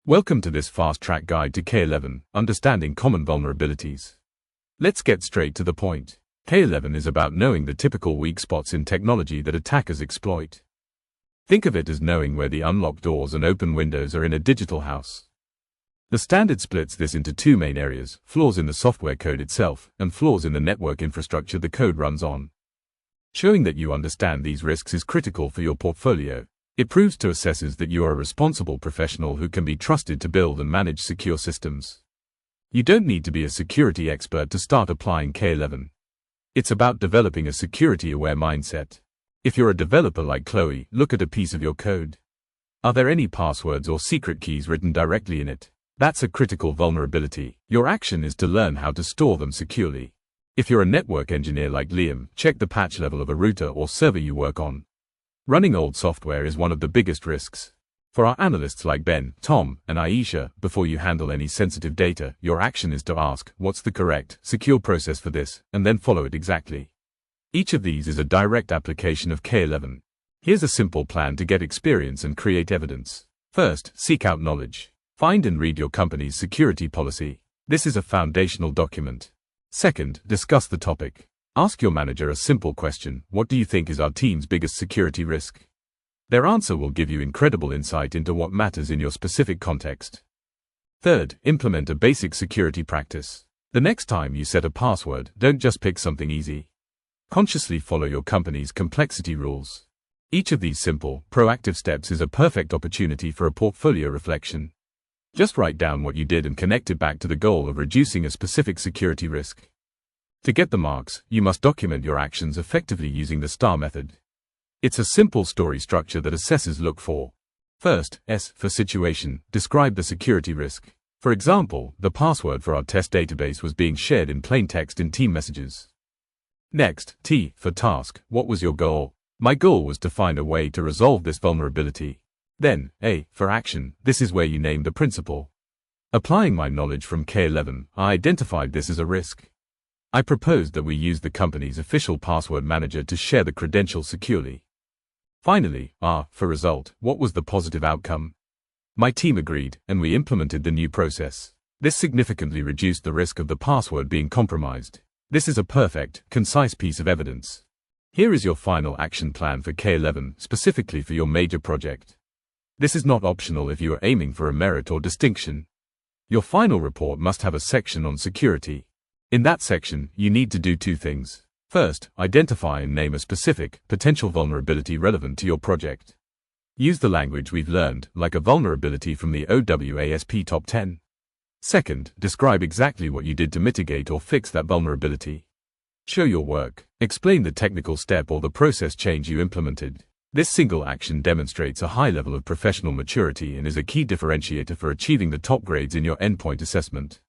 Welcome to this fast-track guide to K11, Understanding Common Vulnerabilities. Let's get straight to the point. K11 is about knowing the typical weak spots in technology that attackers exploit. Think of it as knowing where the unlocked doors and open windows are in a digital house. The standard splits this into two main areas: flaws in the software code itself, and flaws in the network infrastructure the code runs on. Showing that you understand these risks is critical for your portfolio. It proves to assessors that you are a responsible professional who can be trusted to build and manage secure systems. You don't need to be a security expert to start applying K11. It's about developing a security-aware mindset. If you're a developer like Chloe, look at a piece of your code. Are there any passwords or secret keys written directly in it? That's a critical vulnerability. Your action is to learn how to store them securely. If you're a network engineer like Liam, check the patch level of a router or server you work on. Running old software is one of the biggest risks. For our analysts like Ben, Tom, and Aisha, before you handle any sensitive data, your action is to ask, what's the correct, secure process for this, and then follow it exactly. Each of these is a direct application of K11. Here's a simple plan to get experience and create evidence. First, seek out knowledge. Find and read your company's security policy. This is a foundational document. Second, discuss the topic. Ask your manager a simple question: what do you think is our team's biggest security risk? Their answer will give you incredible insight into what matters in your specific context. Third, implement a basic security practice. The next time you set a password, don't just pick something easy. Consciously follow your company's complexity rules. Each of these simple, proactive steps is a perfect opportunity for a portfolio reflection. Just write down what you did and connect it back to the goal of reducing a specific security risk. To get the marks, you must document your actions effectively using the STAR method. It's a simple story structure that assessors look for. First, S for situation, describe the security risk. For example, the password for our test database was being shared in plain text in team messages. Next, T for task, what was your goal? My goal was to find a way to resolve this vulnerability. Then, A for action, this is where you name the principle. Applying my knowledge from K11, I identified this as a risk. I proposed that we use the company's official password manager to share the credentials securely. Finally, R for result, what was the positive outcome? My team agreed, and we implemented the new process. This significantly reduced the risk of the password being compromised. This is a perfect, concise piece of evidence. Here is your final action plan for K11, specifically for your major project. This is not optional if you are aiming for a merit or distinction. Your final report must have a section on security. In that section, you need to do two things. First, identify and name a specific, potential vulnerability relevant to your project. Use the language we've learned, like a vulnerability from the OWASP Top 10. Second, describe exactly what you did to mitigate or fix that vulnerability. Show your work. Explain the technical step or the process change you implemented. This single action demonstrates a high level of professional maturity and is a key differentiator for achieving the top grades in your endpoint assessment.